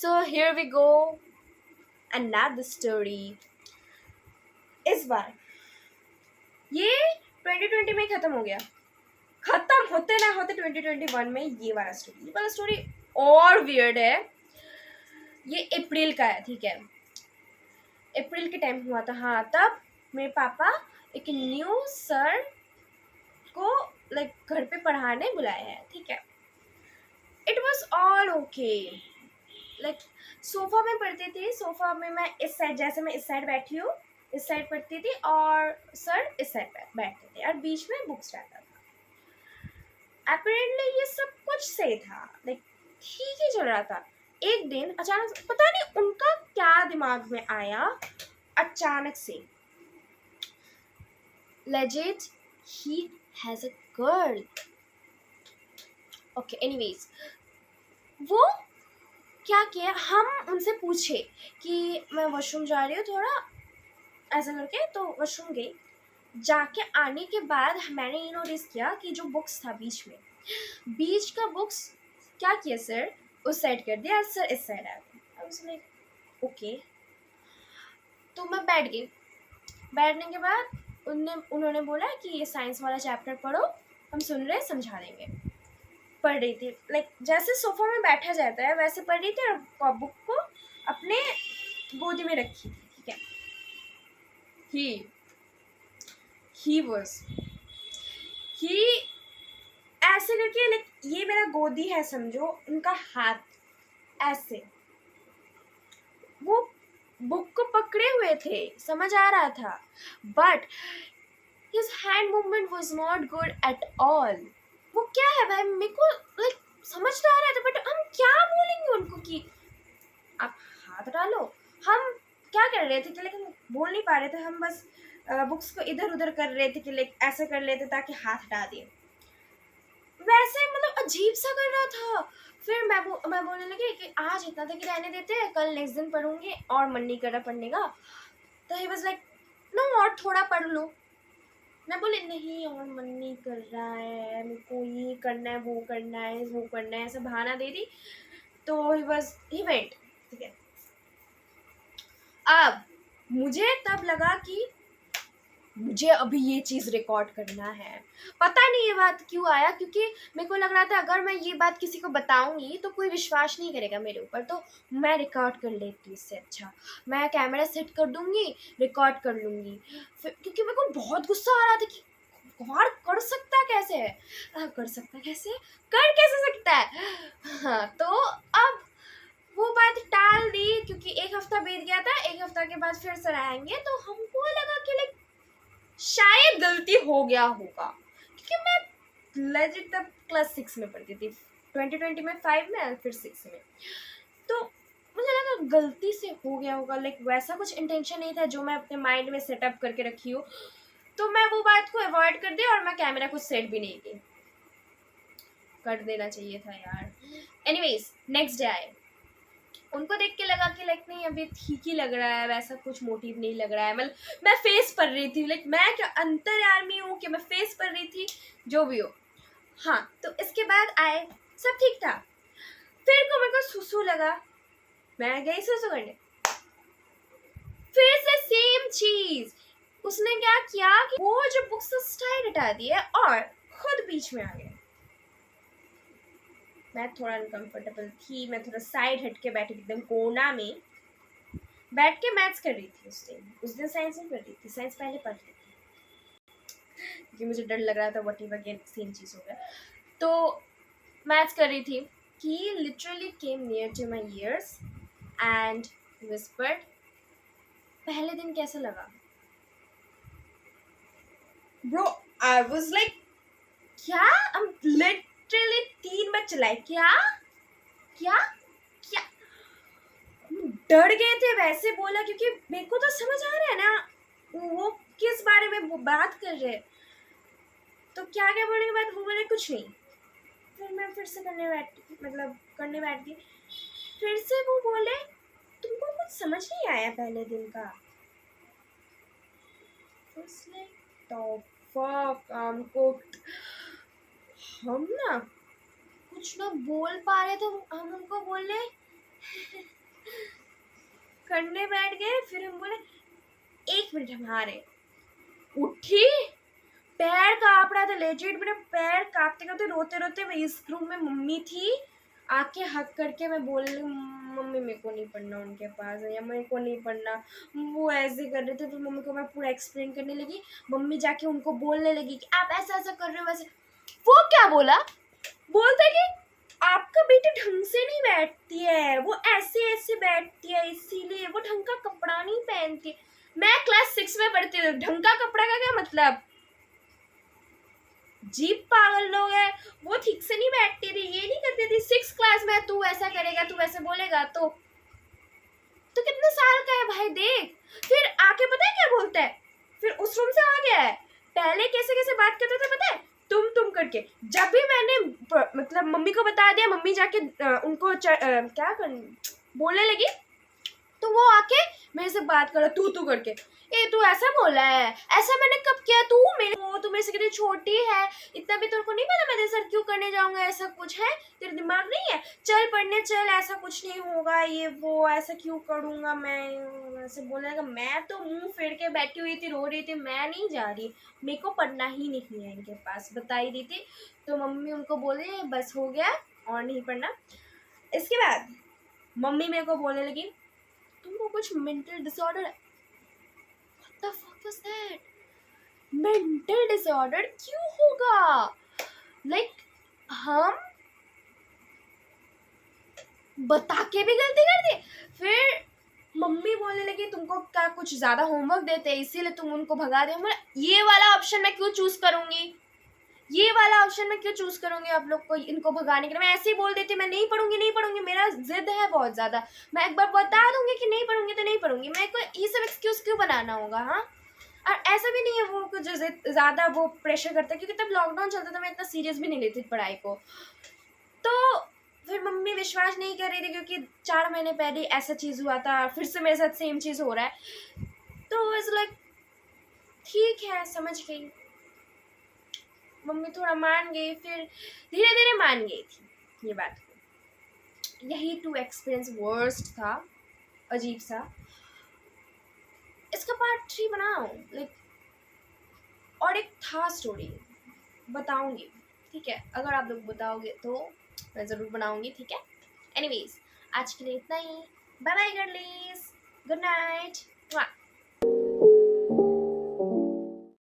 So here we go, another story. इस बार ये 2020 में खत्म हो गया, खत्म होते ना होते 2021 में ये वाला स्टोरी और वियर्ड है। ये अप्रैल का है, ठीक है, अप्रैल के टाइम हुआ था। हाँ, तब मेरे पापा एक न्यू सर को लाइक घर पे पढ़ाने बुलाए हैं, ठीक है। It was all okay, like sofa में पढ़ते थे। सोफा में मैं इस साइड, जैसे मैं इस साइड बैठी हूँ, इस साइड पढ़ती थी और सर इस साइड बैठते थे और बीच में बुक्स रहता था। अपेरेंटली ये सब कुछ सही था, लाइक ठीक ही चल रहा था। एक दिन अचानक पता नहीं उनका क्या दिमाग में आया, अचानक से legit he has a girl. Okay, anyways, वो क्या किया, हम उनसे पूछे कि मैं वॉशरूम जा रही हूँ थोड़ा, ऐसा करके तो वॉशरूम गई। जाके आने के बाद मैंने ये नोटिस किया कि जो बुक्स था बीच का बुक्स क्या किया, सर उस साइड कर दिया, सर इस साइड आ गया। I was like okay. तो मैं बैठ गई। बैठने के बाद उन्होंने बोला कि ये साइंस वाला चैप्टर पढ़ो, हम सुन रहे, समझा देंगे। पढ़ रही थी, लाइक जैसे सोफा में बैठा जाता है वैसे पढ़ रही थी और बुक को अपने गोदी में रखी थी, ठीक है। ही ऐसे करके, लाइक ये मेरा गोदी है समझो, उनका हाथ ऐसे वो बुक को पकड़े हुए थे, समझ आ रहा था, but his hand movement was not good at all. वो क्या है भाई, मेरे को लाइक समझ तो आ रहा था, बट हम क्या बोलेंगे उनको कि आप हाथ डालो। हम क्या कर रहे थे कि लेकिन बोल नहीं पा रहे थे, हम बस बुक्स को इधर उधर कर रहे थे कि लाइक ऐसे कर लेते ताकि हाथ हटा दें, वैसे मतलब अजीब सा कर रहा था। फिर मैं बोलने लगी कि आज इतना तक रहने देते हैं, कल नेक्स्ट दिन पढ़ूंगी और मन नहीं कर रहा पढ़ने का। तो ही वाज लाइक नो, और थोड़ा पढ़ लो। मैं बोले नहीं और मन नहीं कर रहा है, मेरे को ये करना है, वो करना है, ऐसा बहाना दे दी। तो ही वेंट, ठीक है। अब मुझे तब लगा कि मुझे अभी ये चीज़ रिकॉर्ड करना है। पता नहीं ये बात क्यों आया, क्योंकि मेरे को लग रहा था अगर मैं ये बात किसी को बताऊंगी तो कोई विश्वास नहीं करेगा मेरे ऊपर, तो मैं रिकॉर्ड कर लेती, इससे अच्छा मैं कैमरा सेट कर दूंगी, रिकॉर्ड कर लूँगी। क्योंकि मेरे को बहुत गुस्सा आ रहा था कि गौर कर सकता कैसे है, कर सकता कैसे सकता है। हाँ, तो अब वो बात टाल दी, क्योंकि एक हफ्ता बीत गया था। एक हफ्ता के बाद फिर सर आएंगे, तो हमको लगा कि लाइक शायद गलती हो गया होगा, क्योंकि मैं लेजिट तब क्लास 6 में पढ़ती थी, 2020 में 5 में और फिर 6 में। तो मुझे लगा गलती से हो गया होगा, लाइक वैसा कुछ इंटेंशन नहीं था जो मैं अपने माइंड में सेटअप करके रखी हूँ। तो मैं वो बात को अवॉइड कर दी और मैं कैमरा को सेट भी नहीं की, कर देना चाहिए था यार। एनीवेज, नेक्स्ट डे आए, उनको देख के लगा कि लाइक नहीं अभी ठीक ही लग रहा है, वैसा कुछ मोटिव नहीं लग रहा है। मतलब मैं फेस पढ़ रही थी, लाइक मैं क्या अंतर्यामी हूँ कि मैं फेस पढ़ रही थी, जो भी हो। हाँ, तो इसके बाद आए, सब ठीक था। फिर को मेरे को सुसु लगा, मैं गई सुसु करने, फिर से सेम चीज। उसने क्या किया कि वो जो बुक्स स्टाइल हटा दिए और खुद बीच में आ गए। मैं थोड़ा अनकंफर्टेबल थी, मैं थोड़ा साइड हट के बैठी, एकदम कोना में बैठ के मैथ्स कर रही थी। उस दिन साइंस नहीं कर रही थी, साइंस पहले पढ़ रही थी क्योंकि मुझे डर लग रहा था व्हाट एवर अगेन सेम चीज़ हो गया। तो मैथ्स कर रही थी कि literally came near to my ears and whispered, पहले दिन कैसा लगा ब्रो। आई वाज लाइक क्या, हम लिटरली 3 बार चलाए, क्या क्या क्या, डर गए थे वैसे बोला, क्योंकि मेरे को तो समझ आ रहा है ना वो किस बारे में वो बात कर रहे। तो क्या बोलने के बाद वो बोले कुछ नहीं। फिर मैं फिर से करने बैठ गई। फिर से वो बोले तुमको कुछ समझ नहीं आया पहले दिन का। हम ना कुछ ना बोल पा रहे थे, हम उनको बोले करने बैठ गए। फिर हम बोले 1 मिनट हम आ रहे। उठी, पैर कांप रहा था लेजिट, मेरे पैर कांपते कांपते रोते रोते मैं इस रूम में मम्मी थी, आके हक करके मैं बोल रही मम्मी मेरे को नहीं पढ़ना उनके पास, या मेरे को नहीं पढ़ना। वो ऐसे कर रहे थे, फिर मम्मी को मैं पूरा एक्सप्लेन करने लगी। मम्मी जाके उनको बोलने लगी कि आप ऐसा ऐसा कर रहे हो वैसे। वो क्या बोला, बोलता कि आपका बेटी ढंग से नहीं बैठती है, वो ऐसे ऐसे बैठती है, इसीलिए वो ढंग का कपड़ा नहीं पहनती। मैं क्लास 6 में पढ़ती हूँ, ढंग का कपड़ा का क्या मतलब? जीप पागल लोग है, वो ठीक से नहीं बैठती थी, ये नहीं करती थी। 6 क्लास में तू ऐसा करेगा, तू वैसे बोलेगा तो कितने साल का है भाई देख। फिर आके पता है क्या बोलता है, फिर उस रूम से आ गया है। पहले कैसे कैसे बात करते थे पता है, तुम करके। जब भी मैंने मतलब मम्मी को बता दिया, मम्मी जाके उनको क्या कर बोलने लगी, तो वो आके मेरे से बात करो तू करके। ए तू ऐसा बोला है, ऐसा मैंने कब किया? तू मेरे से कितनी छोटी है, इतना भी तेरे को नहीं पता मैं तेरे साथ क्यों करने जाऊंगा? ऐसा कुछ है, तेरे दिमाग नहीं है? चल पढ़ने चल, ऐसा कुछ नहीं होगा, ये वो ऐसा क्यों करूंगा मैं? ऐसे बोलने लगा। मैं तो मुंह फेर के बैठी हुई थी, रो रही थी, मैं नहीं जा रही, मेरे को पढ़ना ही नहीं है इनके पास, बता ही दी थी। तो मम्मी उनको बोले बस हो गया और नहीं पढ़ना। इसके बाद मम्मी मेरे को बोलने लगी तुमको कुछ मेंटल डिसऑर्डर है। What the fuck was that? Mental disorder क्यों होगा? हम बता के भी गलती कर दी। फिर मम्मी बोलने लगी तुमको क्या कुछ ज्यादा होमवर्क देते हैं इसीलिए तुम उनको भगा दे। ये वाला ऑप्शन मैं क्यों चूज करूंगी, ये वाला ऑप्शन मैं क्यों चूज करूंगी आप लोग को इनको भगाने के लिए? मैं ऐसे ही बोल देती मैं नहीं पढ़ूंगी, मेरा जिद है बहुत ज्यादा, मैं एक बार बता दूंगी कि नहीं पढ़ूंगी तो नहीं पढ़ूंगी, मेरे को ये सब एक्सक्यूज क्यों बनाना होगा? हाँ, और ऐसा भी नहीं है वो कुछ ज्यादा वो प्रेशर करता है, क्योंकि तब लॉकडाउन चलता था, मैं इतना सीरियस भी नहीं लेती थी पढ़ाई को। तो फिर मम्मी विश्वास नहीं कर रही थी, क्योंकि 4 महीने पहले ऐसा चीज हुआ था, फिर से मेरे साथ सेम चीज हो रहा है। तो इट्स लाइक ठीक है, समझ गई मम्मी, थोड़ा मान गई, फिर धीरे धीरे मान गई थी ये बात को। यही 2 एक्सपीरियंस वर्स्ट था, अजीब सा। इसका पार्ट 3 बनाओ और एक था स्टोरी बताऊंगी, ठीक है? अगर आप लोग बताओगे तो मैं ज़रूर बनाऊंगी, ठीक है? एनीवेज आज के लिए इतना ही। Bye bye girlies, good night.